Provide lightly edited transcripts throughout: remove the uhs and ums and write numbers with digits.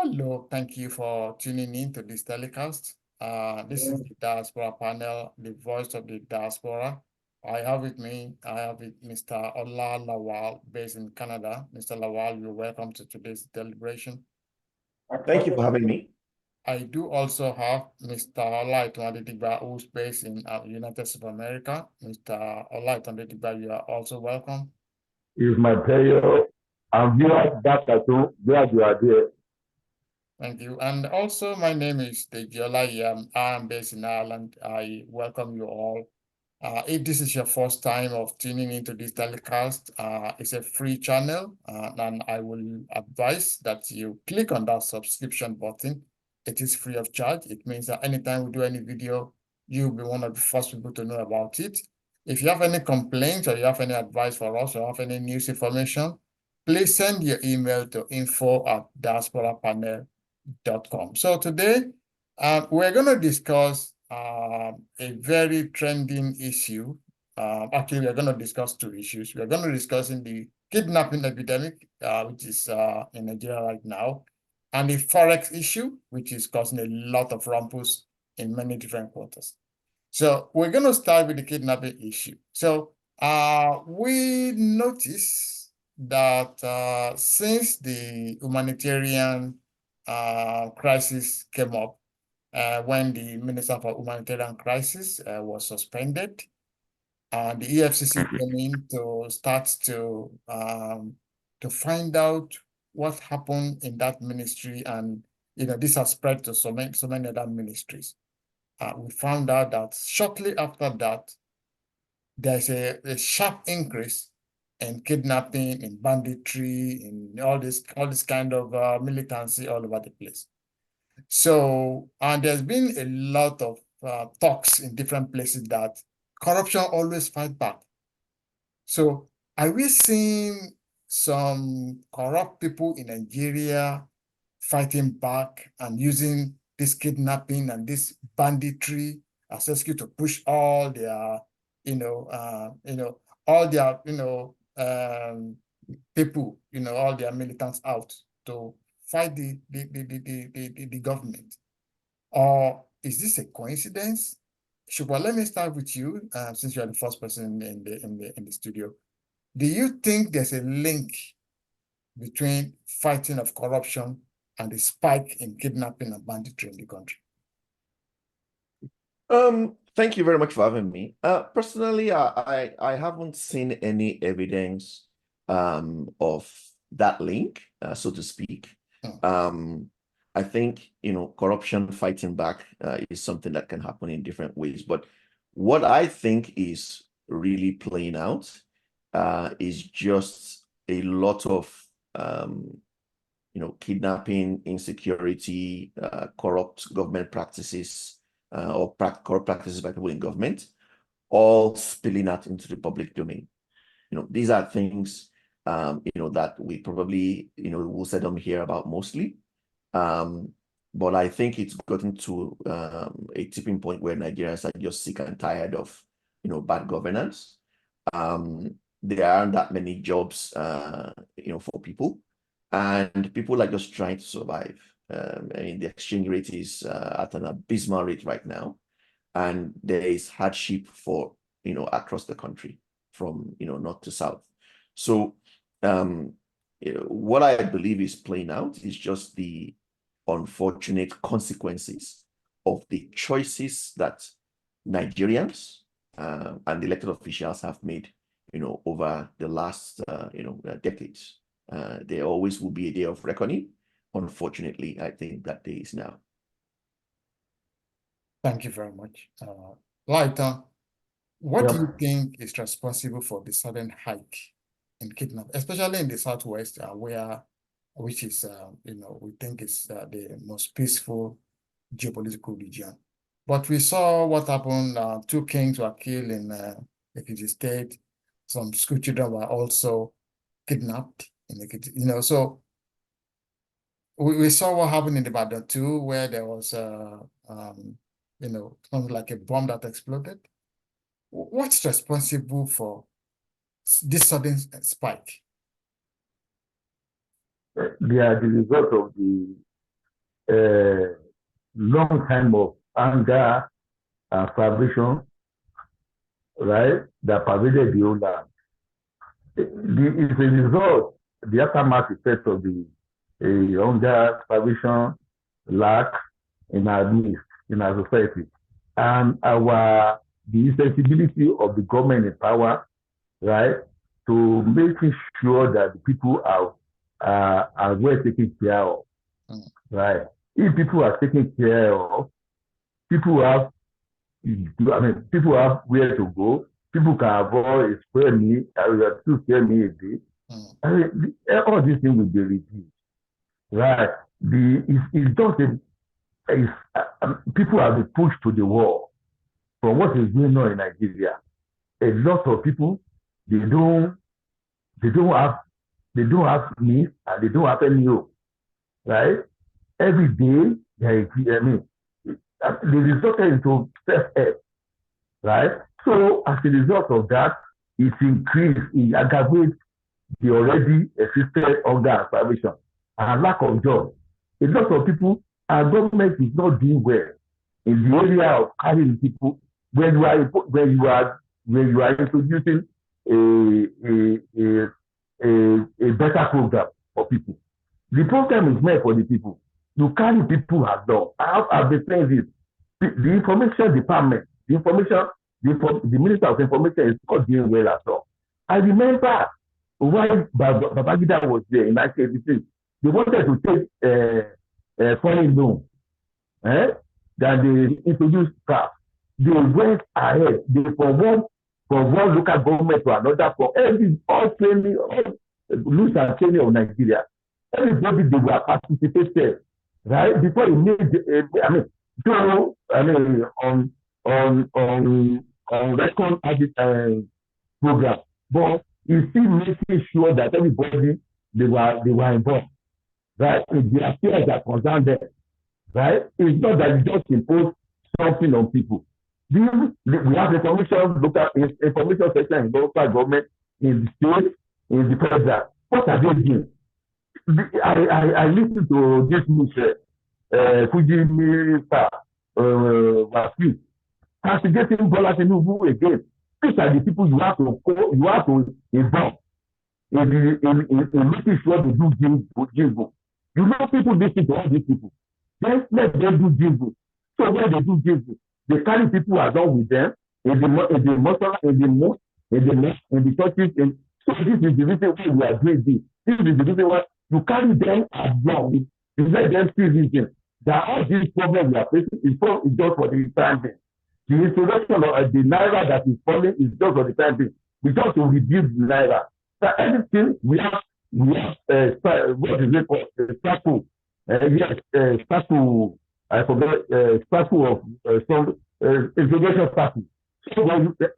Hello, thank you for tuning in to this telecast. This is the Diaspora Panel, the voice of the diaspora. I have with Mr. Ola Lawal, based in Canada. Mr. Lawal, you're welcome to today's deliberation. Thank you for having me. I do also have Mr. Olaitunde Digba, who's based in United States of America. Mr. Olaitunde Digba, you are also welcome. It's my pleasure. I'm here back at home. Glad you are there. Thank you. And also, my name is Dejola. I'm based in Ireland. I welcome you all. If this is your first time of tuning into this telecast, it's a free channel, and I will advise that you click on that subscription button. It is free of charge. It means that anytime we do any video, you'll be one of the first people to know about it. If you have any complaints or you have any advice for us or have any news information, please send your email to info@diasporapanel.com. So today, we're going to discuss a very trending issue. Actually, we're going to discuss two issues. We're going to discuss the kidnapping epidemic, which is in Nigeria right now, and the forex issue, which is causing a lot of rumpus in many different quarters. So we're going to start with the kidnapping issue. So we notice that since the humanitarian crisis came up, when the Minister for Humanitarian Crisis was suspended, the EFCC came in to start to find out what happened in that ministry, and this has spread to so many other ministries. We found out that shortly after that, there's a sharp increase in kidnapping, in banditry, in all this kind of militancy all over the place. So, and there's been a lot of talks in different places that corruption always fight back. So, are we seeing some corrupt people in Nigeria fighting back and using this kidnapping and this banditry as excuse to push all their, all their, people, all their militants out to fight the government? Or is this a coincidence? Shubha, let me start with you, since you are the first person in the studio. Do you think there's a link between fighting of corruption and the spike in kidnapping and banditry in the country? Thank you very much for having me. Personally, I haven't seen any evidence of that link, so to speak. I think, corruption fighting back is something that can happen in different ways. But what I think is really playing out is just a lot of, kidnapping, insecurity, corrupt government practices, or corrupt practices by people in government, all spilling out into the public domain. These are things, that we probably, will seldom hear about mostly. But I think it's gotten to a tipping point where Nigerians are just sick and tired of, bad governance. There aren't that many jobs, for people, and people are just trying to survive. The exchange rate is at an abysmal rate right now, and there is hardship for, across the country from, north to south. So what I believe is playing out is just the unfortunate consequences of the choices that Nigerians and elected officials have made, over the last, decades. There always will be a day of reckoning. Unfortunately, I think that day is now. Thank you very much. Lighter, what do you think is responsible for the sudden hike in kidnapping, especially in the Southwest, which is, we think is the most peaceful geopolitical region? But we saw what happened. 2 kings were killed in Ekiti State. Some school children were also kidnapped in Ekiti. So we saw what happened in the Ibadan too, where there was, something like a bomb that exploded. What's responsible for this sudden spike? They are the result of the a long time of anger and frustration, right, that pervaded the whole land. It's a result, the aftermath effect of the hunger, starvation, lack in our midst, in our society, and the insensibility of the government in power, right, to making sure that the people are well taken care of, right. If people are taken care of, people have, people have where to go. People can avoid a square meal, 2 square meals a day. All these things will be reduced, right? It's just people have been pushed to the wall from what is going on in Nigeria. A lot of people, they don't have means and they don't have any hope, right? Every day, they resulted into self-help, right? So as a result of that, it aggravates the already existed hunger and starvation and lack of jobs. A lot of people, our government is not doing well in the area of carrying people when you are introducing a better program for people. The program is meant for the people. You carry people along. I've been saying this. The information department, the Minister of Information is not doing well at all. I remember when Babangida was there in 1986, they wanted to take foreign loan, that they introduced staff. They went ahead. They from one local government to another, for all training, all loose and training of Nigeria. Everybody, they were participated, right? Before he made, on record program, but he's still making sure that everybody they were involved, right? In the affairs that concern them, right? It's not that you just impose something on people. We have information section in local government, in the state, in the federal. What are they doing? I listened to this news, Fuji Minister Wafi, castigating Bola Tinubu again. These are the people you have to involve in making sure they do jingle. You know, people listen to all these people. Let them do jingle. So when they do jingle, they carry people along with them in the churches. So this is the reason why we are doing this. This is the reason why you carry them along. You let them see vision that all these problems we are facing is just for the time being. The introduction of the Naira that is falling is just for the time being. We just to reduce the Naira. So anything we have what is it called? Statue. Statue. I forgot statue of some introduction statue. So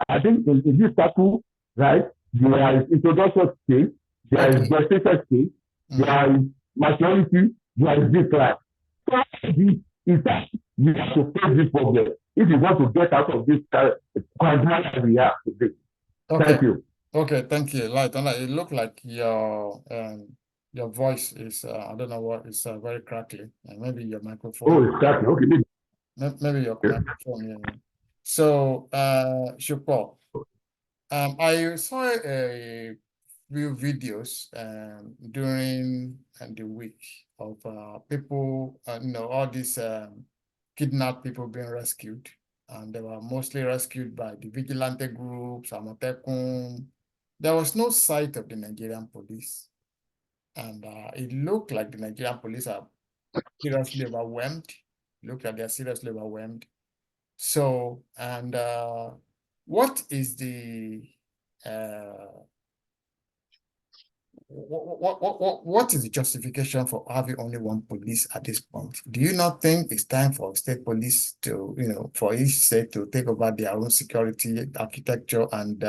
I think in this statue, right, there is introduction stage, there is gestation stage, there is maturity, there is decline. So this is that you have to face this problem if you want to get out of this quagmire we have today. Okay. Thank you. Okay, thank you. Light, it looked like your voice is I don't know what is very crackly, and maybe your microphone. Oh, it's crackly. Okay, maybe your microphone. Yeah. So, Shupo, I saw a few videos during the week of people, all these kidnapped people being rescued, and they were mostly rescued by the vigilante groups, Amotekun. There was no sight of the Nigerian police, and it looked like the Nigerian police are seriously overwhelmed. It looked like they're seriously overwhelmed. So, and what is the what is the justification for having only one police at this point? Do you not think it's time for state police to, for each state to take over their own security architecture and,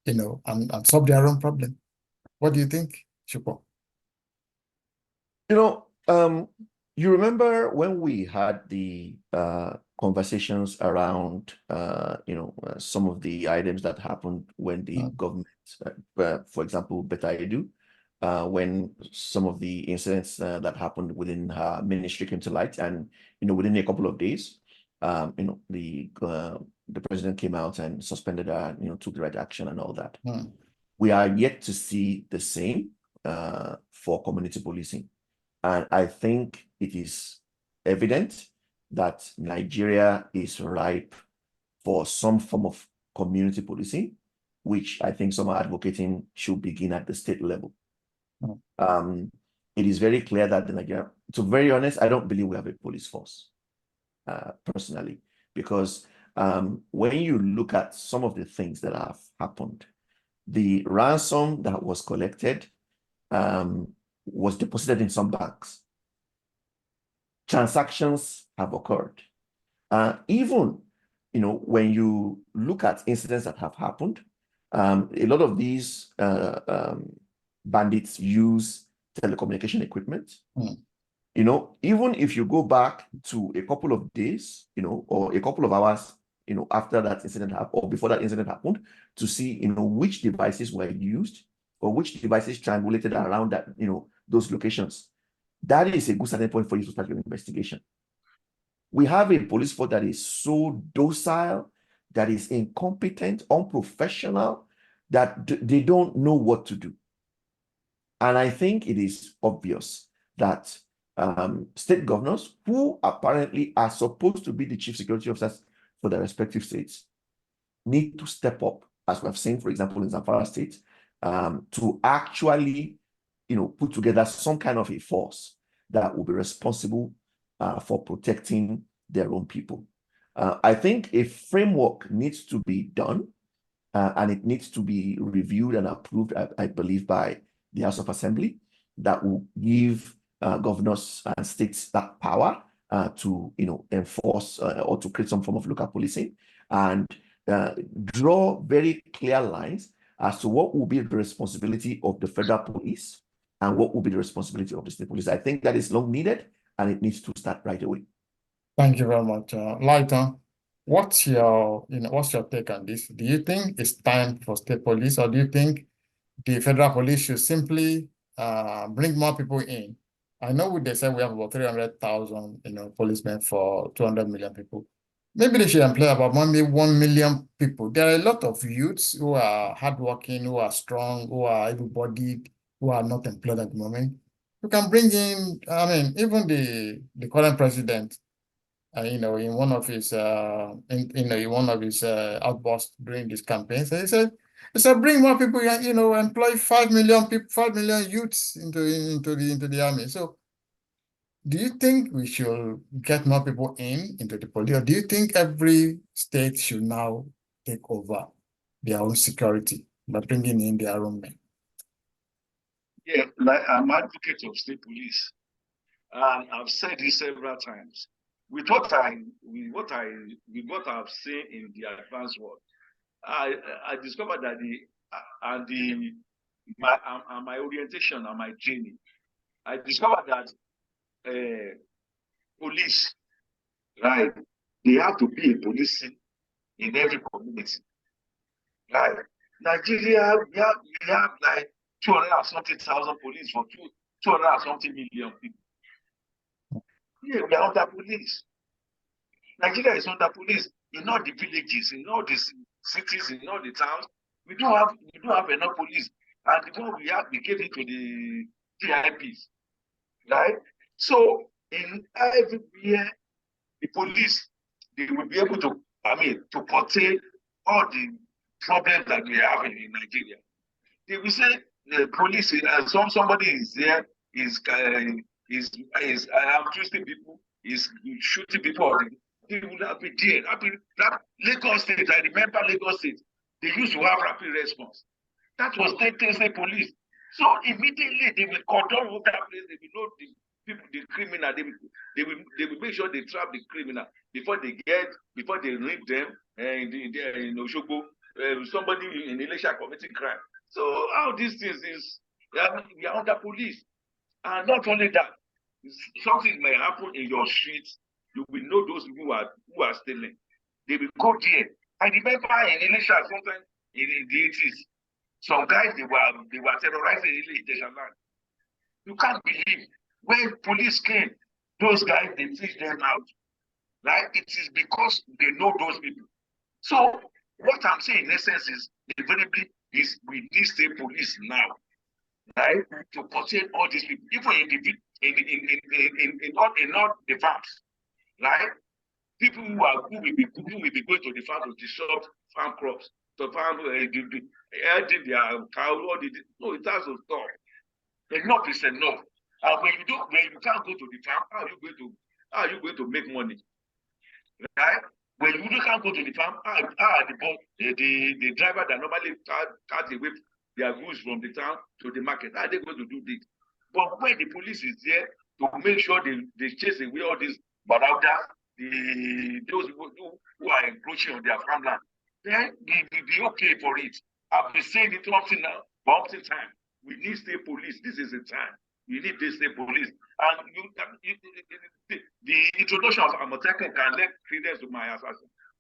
and solve their own problem? What do you think, Shupo? You remember when we had the conversations around, some of the items that happened when the government, for example, Beta Edu, when some of the incidents that happened within her ministry came to light, and within a couple of days, the president came out and suspended her, took the right action and all that. We are yet to see the same for community policing, and I think it is evident that Nigeria is ripe for some form of community policing, which I think some are advocating should begin at the state level. It is very clear that Nigeria, to be very honest, I don't believe we have a police force, personally, because when you look at some of the things that have happened, the ransom that was collected was deposited in some banks. Transactions have occurred. Even, when you look at incidents that have happened, a lot of these bandits use telecommunication equipment. Even if you go back to a couple of days, or a couple of hours, after that incident happened, or before that incident happened, to see, which devices were used or which devices triangulated around that, those locations. That is a good starting point for you to start your investigation. We have a police force that is so docile, that is incompetent, unprofessional, that they don't know what to do. And I think it is obvious that state governors, who apparently are supposed to be the chief security officers for their respective states, need to step up, as we have seen, for example, in Zamfara State, to actually, put together some kind of a force that will be responsible for protecting their own people. I think a framework needs to be done, and it needs to be reviewed and approved, I believe, by the House of Assembly, that will give governors and states that power to enforce or to create some form of local policing, and draw very clear lines as to what will be the responsibility of the federal police and what will be the responsibility of the state police. I think that is long needed, and it needs to start right away. Thank you very much. Lighton, what's your take on this? Do you think it's time for state police, or do you think the federal police should simply bring more people in? I know they said we have about 300,000, policemen for 200 million people. Maybe they should employ about 1 million people. There are a lot of youths who are hardworking, who are strong, who are able-bodied, who are not employed at the moment. You can bring in, even the current president, in one of his outbursts during this campaign, so he said, bring more people, employ 5 million people, 5 million youths into the army. So, do you think we should get more people into the police, or do you think every state should now take over their own security by bringing in their own men? Yeah, like I'm advocate of state police, and I've said this several times. With what I've seen in the advanced world, I discovered that my orientation and my training, I discovered that police, right? They have to be a police in every community, right? Nigeria, we have like 200,000 police for 200 million people. Yeah, we are under police. Nigeria is under police in all the villages, in all the cities, in all the towns. We don't have enough police, and the more we have, we give it to the TIPs, right? So in everywhere, the police, they will be able to, to curtail all the problems that we have in Nigeria. They will say the police, somebody is there, is twisting people, is shooting people. They will not be there. That Lagos State, I remember Lagos State, they used to have rapid response. That was state police. So immediately they will control over that place. They will know the people, the criminal. They will make sure they trap the criminal before they rape them. In Oshogbo, somebody in Elisha committing crime. So how these things is, we are under police, and not only that, something may happen in your streets. You will know those people who are stealing. They will go there. I remember in Elisha sometime in the 80s, Some guys, they were terrorizing really Ijesha land. You can't believe when police came, those guys, they fished them out. Right? It is because they know those people. So what I'm saying in essence is invariably is we need state police now, right? To contain all these people, even in all the farms, right? People who will be going to the farm to disrupt farm crops, to farm helping their cow, no, it has to stop. Enough is enough. And when you can't go to the farm, how are you going to make money? Right? When you can't go to the farm, the driver that normally cart away their goods from the town to the market, how are they going to do this? But when the police is there to make sure they chase away all these baroudas, those who are encroaching on their farmland, then they be okay for it. I've been saying it often now, for often time. We need state police. This is the time. We need this state police. And the introduction of Amotekun can lend credence to my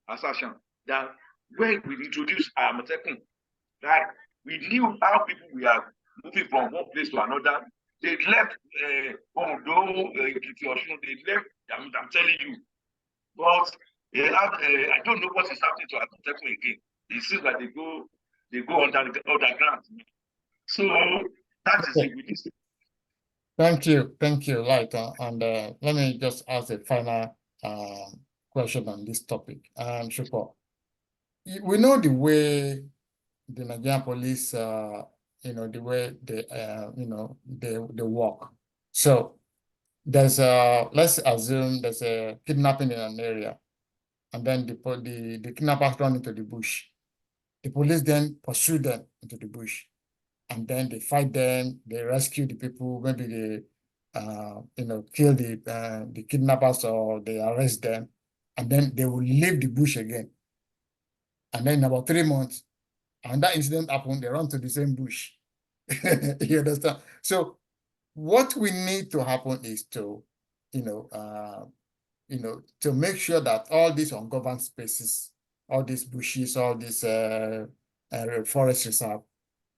assertion that when we introduced Amotekun, right, we knew how people were moving from one place to another. They left Ondo, they left, I'm telling you. But I don't know what is happening to Amotekun again. It seems like they go underground. So that is it with this. Thank you, Light. And let me just ask a final question on this topic. Shupo, we know the way the Nigerian police, the way they work. So there's let's assume there's a kidnapping in an area, and then the kidnappers run into the bush. The police then pursue them into the bush. And then they fight them, they rescue the people, maybe they, kill the kidnappers or they arrest them, and then they will leave the bush again. And then in about 3 months, and that incident happened, they run to the same bush. You understand? So what we need to happen is to, to make sure that all these ungoverned spaces, all these bushes, all these forest reserve,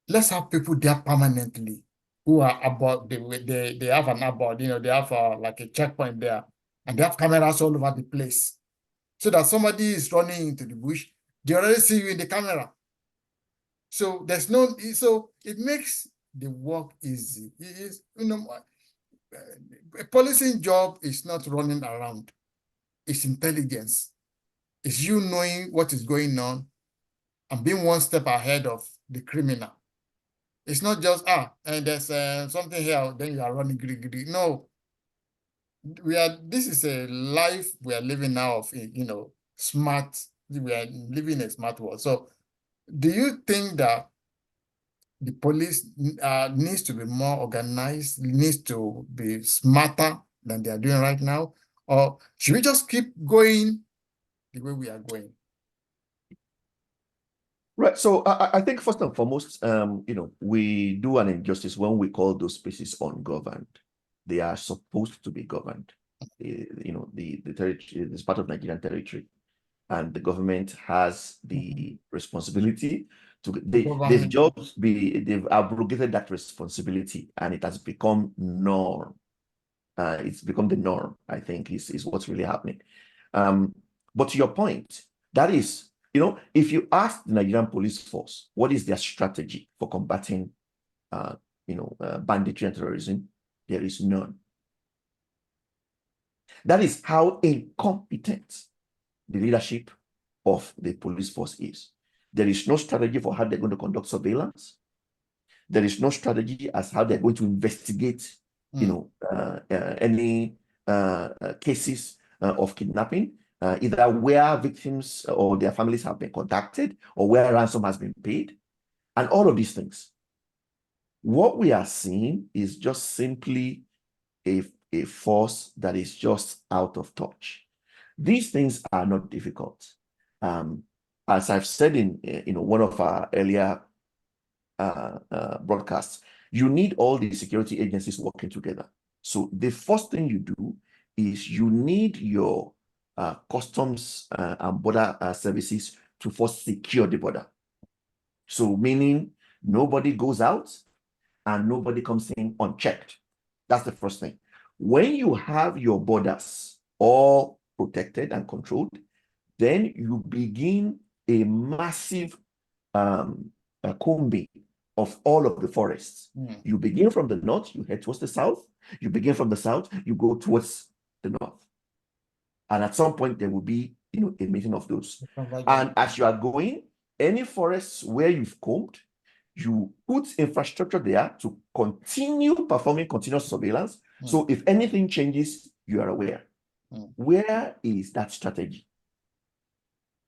let's have people there permanently who are about, they have an about, they have like a checkpoint there, and they have cameras all over the place. So that somebody is running into the bush, they already see you in the camera. So so it makes the work easy. It is, a policing job is not running around. It's intelligence. It's you knowing what is going on and being one step ahead of the criminal. It's not just, and there's something here, then you are running gritty. No, this is a life we are living now of, smart, we are living a smart world. So do you think that the police needs to be more organized, needs to be smarter than they are doing right now? Or should we just keep going the way we are going? Right. So I think first and foremost, we do an injustice when we call those spaces ungoverned. They are supposed to be governed. The territory is part of Nigerian territory, and the government has the responsibility to. They've abrogated that responsibility, and it has become norm. It's become the norm, I think, is what's really happening. But to your point, that is, if you ask the Nigerian police force, what is their strategy for combating, banditry and terrorism, there is none. That is how incompetent the leadership of the police force is. There is no strategy for how they're going to conduct surveillance. There is no strategy as how they're going to investigate, any cases of kidnapping. Either where victims or their families have been contacted or where ransom has been paid, and all of these things. What we are seeing is just simply a force that is just out of touch. These things are not difficult. As I've said in one of our earlier broadcasts, you need all the security agencies working together. So the first thing you do is you need your customs and border services to first secure the border. So meaning Nobody goes out and nobody comes in unchecked. That's the first thing. When you have your borders all protected and controlled, then you begin a massive combing of all of the forests. You begin from the north, you head towards the south. You begin from the south, you go towards the north. And at some point, there will be, a meeting of those. And as you are going, any forests where you've combed, you put infrastructure there to continue performing continuous surveillance. So if anything changes, you are aware. Where is that strategy?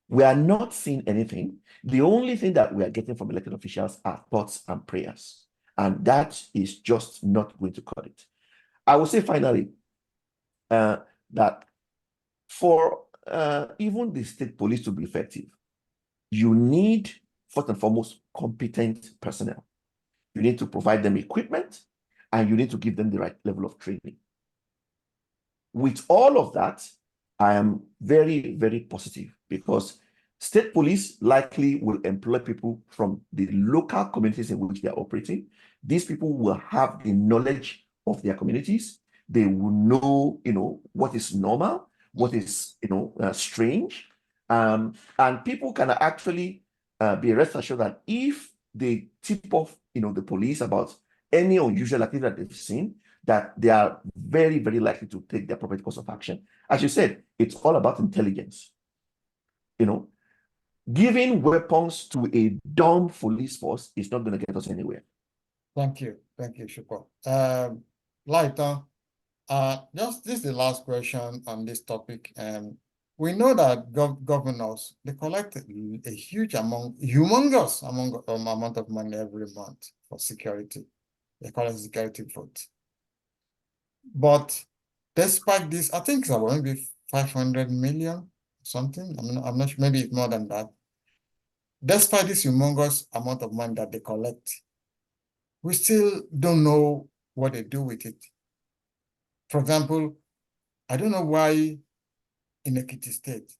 We are not seeing anything. The only thing that we are getting from elected officials are thoughts and prayers. And that is just not going to cut it. I will say finally that for even the state police to be effective, you need, first and foremost, competent personnel. You need to provide them equipment, and you need to give them the right level of training. With all of that, I am very, very positive, because state police likely will employ people from the local communities in which they are operating. These people will have the knowledge of their communities. They will know, what is normal, what is, strange. And people can actually be rest assured that if they tip off, the police about any unusual activity that they've seen, that they are very, very likely to take the appropriate course of action. As you said, it's all about intelligence. Giving weapons to a dumb police force is not going to get us anywhere. Thank you, Shukwa. Laita, just this is the last question on this topic. We know that governors, they collect a humongous amount of money every month for security. They call it security vote. But despite this, I think it's about maybe 500 million, something. I'm not sure, maybe it's more than that. Despite this humongous amount of money that they collect, we still don't know what they do with it. For example, I don't know why in Ekiti State.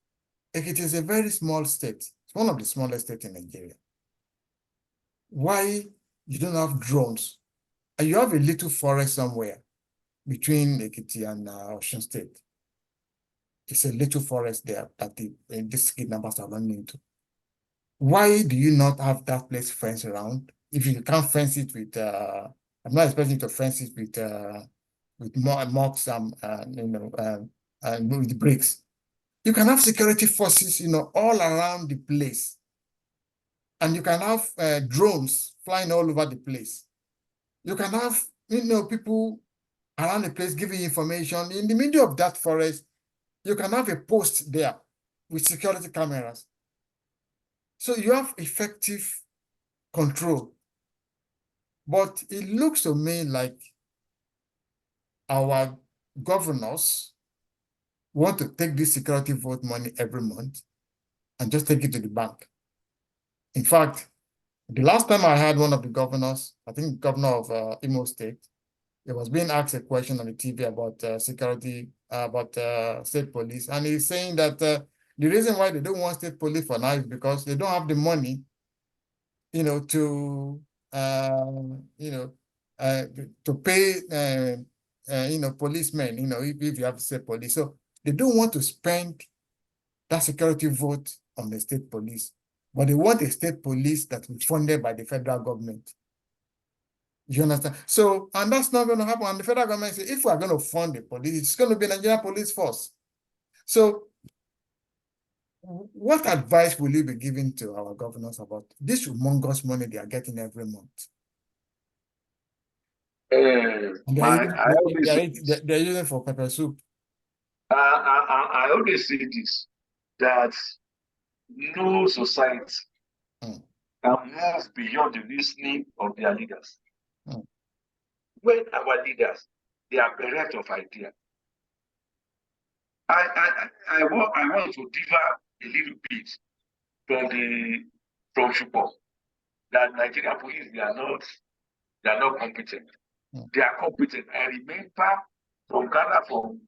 Ekiti is a very small state. It's one of the smallest states in Nigeria. Why you don't have drones? And you have a little forest somewhere between Ekiti and Osun State. It's a little forest there that these kidnappers are running into. Why do you not have that place fenced around? If you can't fence it with, I'm not expecting you to fence it with mocks and with bricks. You can have security forces, all around the place, and you can have drones flying all over the place. You can have, people around the place giving information. In the middle of that forest, you can have a post there with security cameras. So you have effective control. But it looks to me like our governors want to take this security vote money every month and just take it to the bank. In fact, the last time I had one of the governors, I think governor of Imo State, he was being asked a question on the TV about security, about state police. And he's saying that the reason why they don't want state police for now is because they don't have the money, to pay, policemen, if you have state police. So they don't want to spend that security vote on the state police, but they want a state police that is funded by the federal government. You understand? So, and that's not going to happen. And the federal government says, if we are going to fund the police, it's going to be Nigerian police force. So, what advice will you be giving to our governors about this humongous money they are getting every month? They're using for pepper soup. I always say this, that no society can move beyond the listening of their leaders. When our leaders, they are bereft of ideas. I want to differ a little bit from Shukwa, that Nigerian police, they are not competent. They are competent. I remember from Ghana, from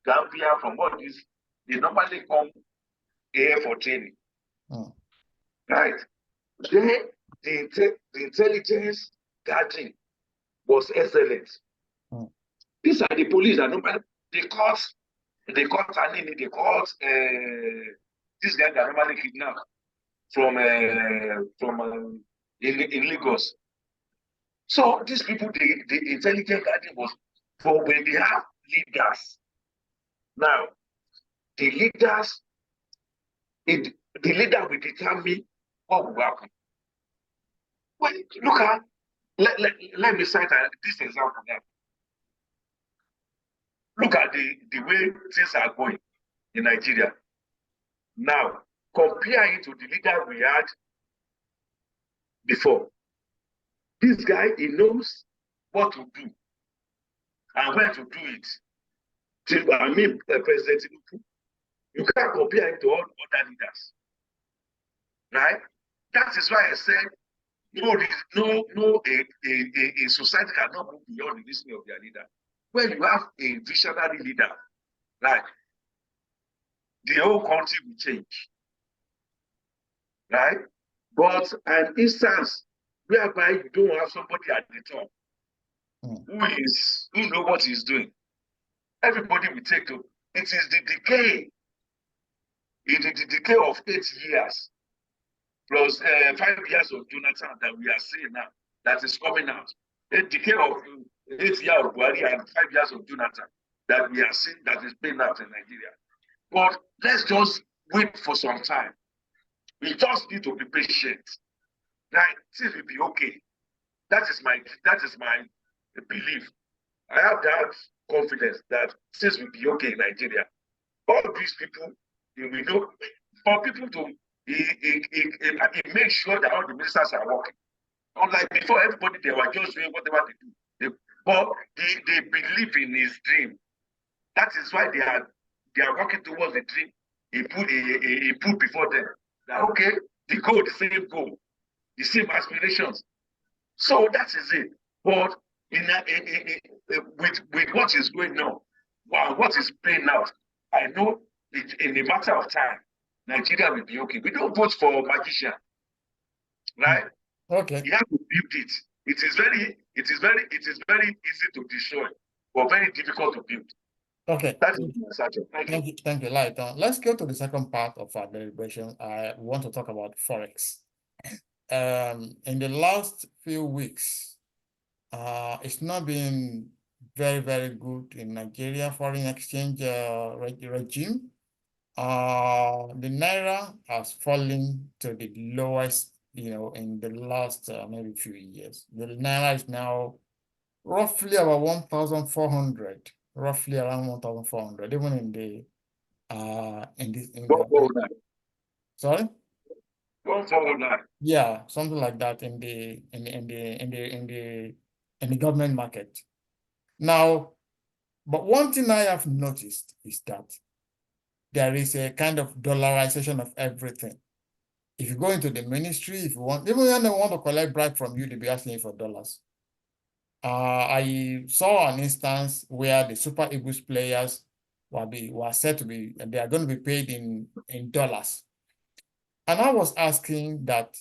Gambia, from all this, they normally come here for training. Right? the intelligence gathering was excellent. These are the police that normally they caught Anini, they caught this guy that normally kidnapped from in Lagos. So these people, the intelligence gathering was for when they have leaders. Now, the leaders, the leader will determine what will happen. Well, look at, let me cite this example now. Look at the way things are going in Nigeria. Now, compare it to the leader we had before. This guy, he knows what to do and when to do it. President Tinubu, you can't compare him to all other leaders. Right? That is why I said, a society cannot move beyond the listening of their leader. When you have a visionary leader, right, the whole country will change. Right? But an instance whereby you don't have somebody at the top who knows what he's doing, everybody will take to it. Is the decay. It is the decay of 8 years plus 5 years of Jonathan that we are seeing now that is coming out. A decay of 8 years of Buhari and 5 years of Jonathan that we are seeing that is playing out in Nigeria. But let's just wait for some time. We just need to be patient. Right? Things will be okay. That is my belief. I have that confidence that things will be okay in Nigeria. All these people, we know, for people to make sure that all the ministers are working. Unlike before, everybody, they were just doing whatever they do. But they believe in his dream. That is why they are working towards the dream he put before them. That, okay, the goal, the same goal, the same aspirations. So that is it. But with what is going on, what is playing out, I know in a matter of time, Nigeria will be okay. We don't vote for a magician, right? Okay. You have to build it. It is very easy to destroy, but very difficult to build. Okay. That is my subject. Thank you. Thank you, Lighton. Let's go to the second part of our deliberation. I want to talk about Forex. In the last few weeks, it's not been very, very good in Nigeria foreign exchange regime. The Naira has fallen to the lowest, in the last maybe few years. The Naira is now roughly about 1,400, roughly around 1,400, even in the sorry? 1,409. Yeah, something like that in the government market. Now, but one thing I have noticed is that there is a kind of dollarization of everything. If you go into the ministry, if you want, even when they want to collect bribe from you, they'll be asking you for dollars. I saw an instance where the Super Eagles players were said to be, they are going to be paid in dollars. And I was asking that,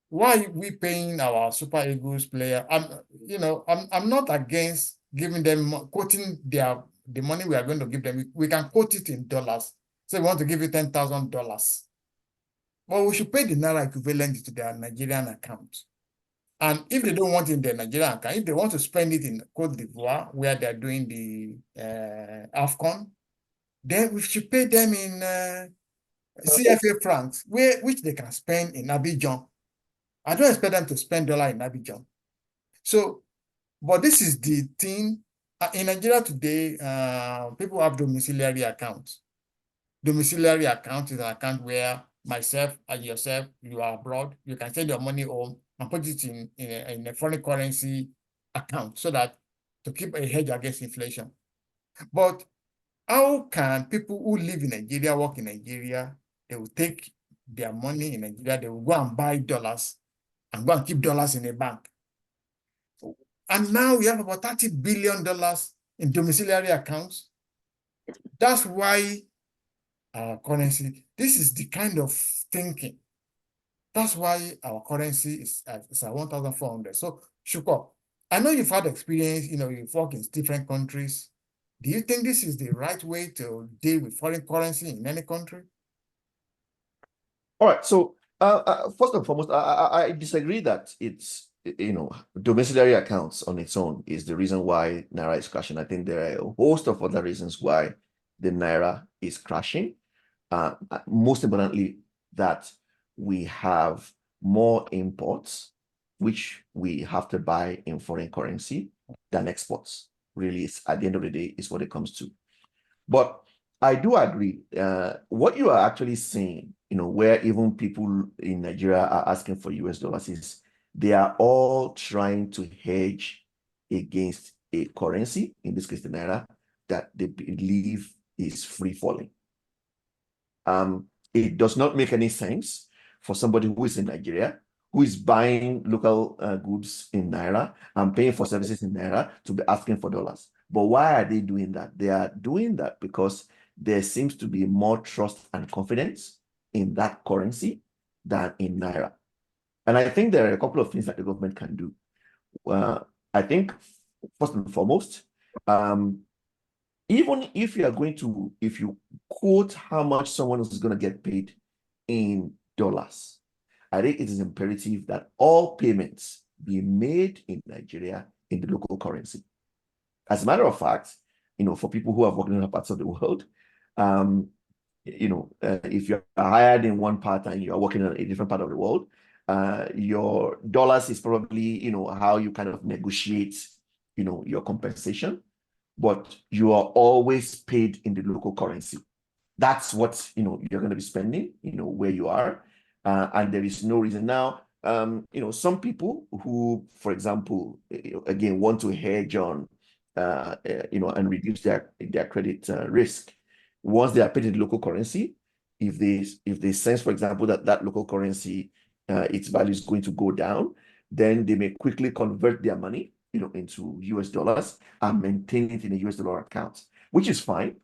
why are we paying our Super Eagles player? I'm not against giving them, quoting the money we are going to give them. We can quote it in dollars. So we want to give you $10,000. Well, we should pay the Naira equivalent to their Nigerian account. And if they don't want it in their Nigerian account, if they want to spend it in Cote d'Ivoire, where they're doing the AFCON, then we should pay them in CFA francs, which they can spend in Abidjan. I don't expect them to spend dollar in Abidjan. So, but this is the thing. In Nigeria today, people have domiciliary accounts. Domiciliary account is an account where myself and yourself, you are abroad, you can send your money home and put it in a foreign currency account so that to keep a hedge against inflation. But how can people who live in Nigeria, work in Nigeria, they will take their money in Nigeria, they will go and buy dollars and go and keep dollars in a bank? And now we have about $30 billion in domiciliary accounts. That's why our currency, this is the kind of thinking That's why our currency is at 1,400. So, Shukor, I know you've had experience, you've worked in different countries. Do you think this is the right way to deal with foreign currency in any country? All right. So, first and foremost, I disagree that it's, domiciliary accounts on its own is the reason why Naira is crashing. I think there are a host of other reasons why the Naira is crashing. Most importantly, that we have more imports, which we have to buy in foreign currency, than exports. Really, it's, at the end of the day, is what it comes to. But I do agree. What you are actually saying, where even people in Nigeria are asking for US dollars, is they are all trying to hedge against a currency, in this case the Naira, that they believe is free falling. It does not make any sense for somebody who is in Nigeria, who is buying local goods in Naira and paying for services in Naira, to be asking for dollars. But why are they doing that? They are doing that because there seems to be more trust and confidence in that currency than in Naira. And I think there are a couple of things that the government can do. I think, first and foremost, even if you are going to, if you quote how much someone is going to get paid in dollars, I think it is imperative that all payments be made in Nigeria in the local currency. As a matter of fact, for people who have worked in other parts of the world, if you're hired in one part and you're working in a different part of the world, your dollars is probably, how you kind of negotiate, your compensation, but you are always paid in the local currency. That's what, you're going to be spending, where you are. And there is no reason now, some people who, for example, again, want to hedge on, and reduce their credit risk. Once they are paid in the local currency, if they sense, for example, that local currency, its value is going to go down, then they may quickly convert their money, into US dollars and maintain it in a US dollar account, which is fine.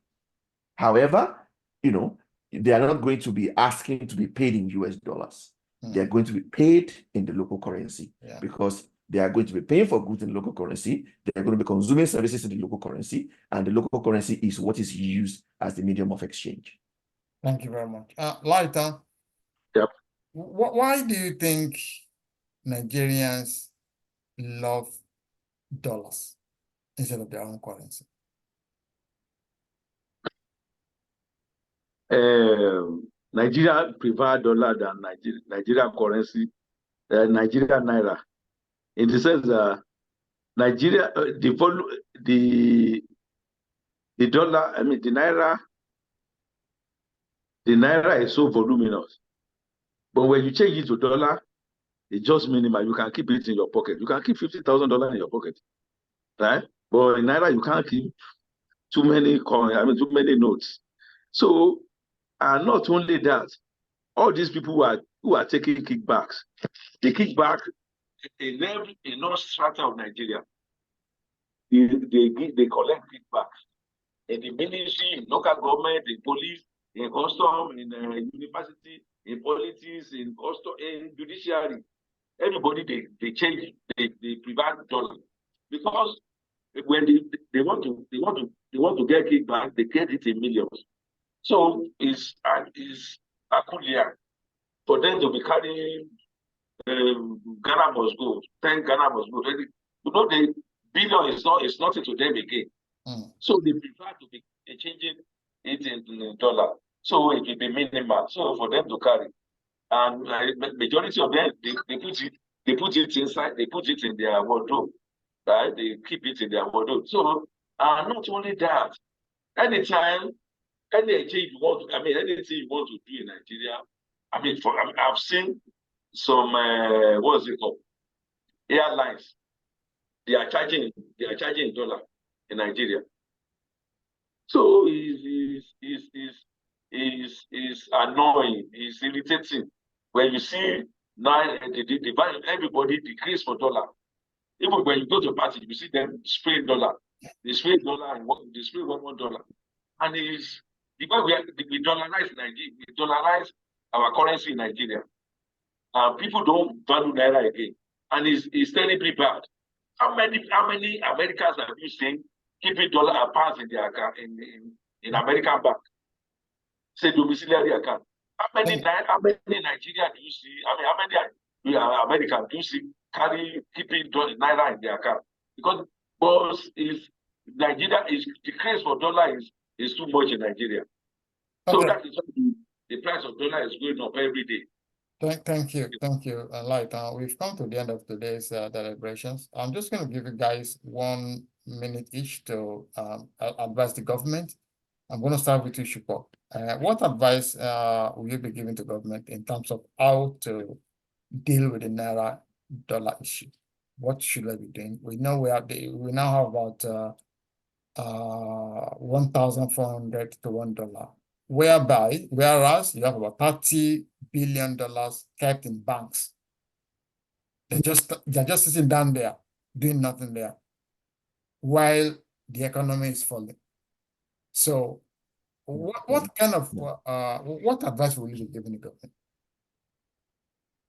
However, they are not going to be asking to be paid in US dollars. They are going to be paid in the local currency, because they are going to be paying for goods in the local currency. They are going to be consuming services in the local currency, and the local currency is what is used as the medium of exchange. Thank you very much. Lighter. Yep. Why do you think Nigerians love dollars instead of their own currency? Nigeria prefer dollar than Nigerian currency, Nigerian Naira, in the sense that Nigeria, the dollar, I mean, the Naira is so voluminous. But when you change it to dollar, it's just minimal. You can keep it in your pocket. You can keep $50,000 in your pocket, right? But in Naira, you can't keep too many coins, too many notes. So, and not only that, all these people who are taking kickbacks, the kickback in all strata of Nigeria, they collect kickbacks in the ministry, in local government, in police, in custom, in university, in politics, in custom, in judiciary. Everybody they change, they prevent dollar, because when they want to get kickback, they get it in millions. So it's peculiar for them to be carrying Ghana must go, 10 Ghana must go. The billion is nothing to them again. So they prefer to be changing it in dollar. So it will be minimal. So for them to carry. And majority of them, they put it inside, they put it in their wardrobe. Right? They keep it in their wardrobe. So not only that, anytime, anything you want to do in Nigeria, I've seen some what's it called? Airlines. They are charging dollar in Nigeria. So is annoying, is irritating when you see now the value of everybody decrease for dollar. Even when you go to a party, you see them spray dollar. They spray dollar and they spray $1. And it's because we dollarize Nigeria, we dollarize our currency in Nigeria. People don't value Naira again. And it's terribly bad. How many Americans have you seen keeping dollar and pounds in their account in American bank? Say domiciliary account. How many Nigerians do you see? I mean, how many Americans do you see keeping Naira in their account? Because Nigeria is the craze for dollar is too much in Nigeria. So that is why the price of dollar is going up every day. Thank you. Light, we've come to the end of today's deliberations. I'm just going to give you guys 1 minute each to advise the government. I'm going to start with you, Shupo. What advice will you be giving to government in terms of how to deal with the Naira dollar issue? What should we be doing? We know we now have about 1,400 to $1. Whereas you have about $30 billion kept in banks. They're just sitting down there, doing nothing there, while the economy is falling. So what kind of what advice will you be giving the government?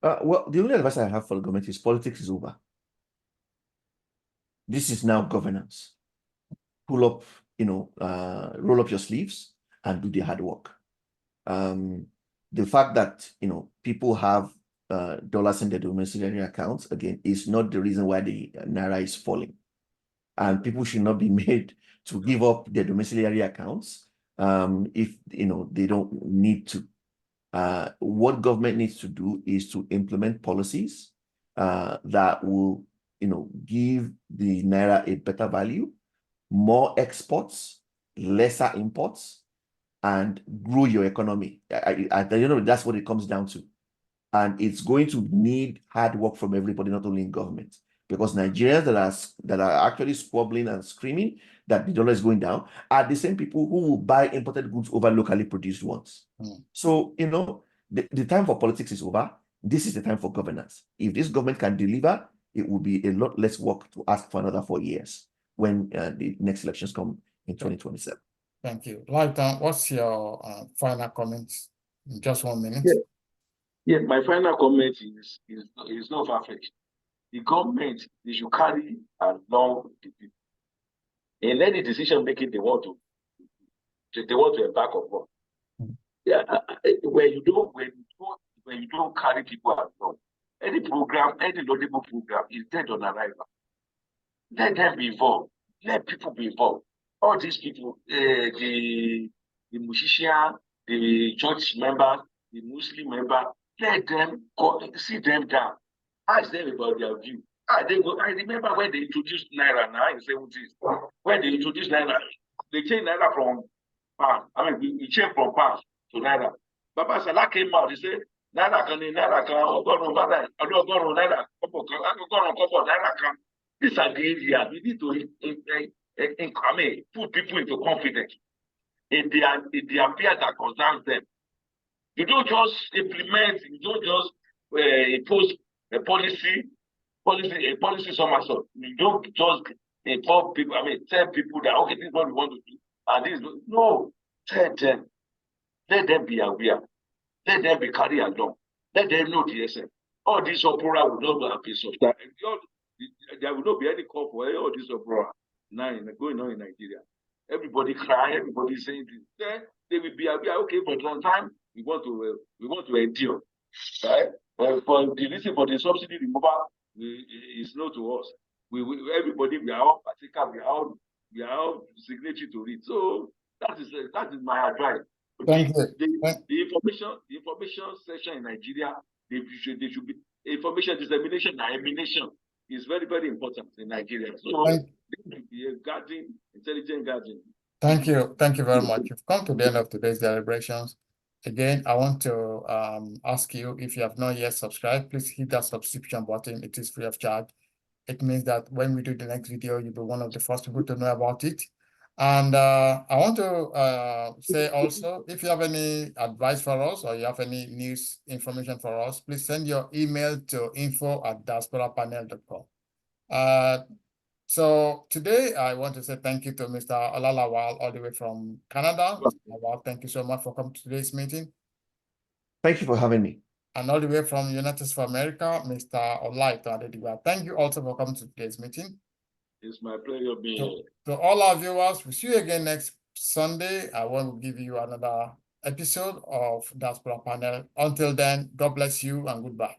Well, the only advice I have for the government is politics is over. This is now governance. Pull up, roll up your sleeves and do the hard work. The fact that, people have dollars in their domiciliary accounts, again, is not the reason why the Naira is falling. And people should not be made to give up their domiciliary accounts if, they don't need to. What government needs to do is to implement policies that will, give the Naira a better value, more exports, lesser imports, and grow your economy. That's what it comes down to. And it's going to need hard work from everybody, not only in government, because Nigerians that are actually squabbling and screaming that the dollar is going down are the same people who will buy imported goods over locally produced ones. So, the time for politics is over. This is the time for governance. If this government can deliver, it will be a lot less work to ask for another 4 years when the next elections come in 2027. Thank you. Lighton, what's your final comments in just 1 minute? Yeah, my final comment is not far-fetched. The government, they should carry along the people. In any decision making they want to embark upon. Yeah, when you don't carry people along, any laudable program is dead on arrival. Let them be involved. Let people be involved. All these people, the musician, the church members, the Muslim member, let them sit them down. Ask them about their view. I remember when they introduced Naira now in the 70s. When they introduced Naira, they changed Naira from pound. We changed from pound to Naira. Baba Salah came out. He said, Naira can. These are the areas we need to put people into confidence in the affairs that concerns them. You don't just implement, you don't just impose a policy somersault. You don't just inform people, tell people that, okay, this is what we want to do. And this, no, tell them. Let them be aware. Let them be carried along. Let them know the essence. All this opera will not be substantial. There will not be any call for all this opera now going on in Nigeria. Everybody cry, everybody saying this. Then they will be aware, okay, for some time we want to endure. Right? For the reason for the subsidy removal is known to us. Everybody, we are all partakers, we are all signatory to it. So that is my advice. Thank you. The information section in Nigeria, they should be information dissemination and emanation is very, very important in Nigeria. So they should be a intelligent guardian. Thank you. Thank you very much. We've come to the end of today's deliberations. Again, I want to ask you, if you have not yet subscribed, please hit that subscription button. It is free of charge. It means that when we do the next video, you'll be one of the first people to know about it. And I want to say also, if you have any advice for us or you have any news information for us, please send your email to info@diasporapanel.com. So today, I want to say thank you to Mr. Olalawal all the way from Canada. Mr. Lawal, thank you so much for coming to today's meeting. Thank you for having me. And all the way from United States of America, Mr. Olaito Adediwa. Thank you also for coming to today's meeting. It's my pleasure being here. To all our viewers, we'll see you again next Sunday. I want to give you another episode of Diaspora Panel. Until then, God bless you and goodbye.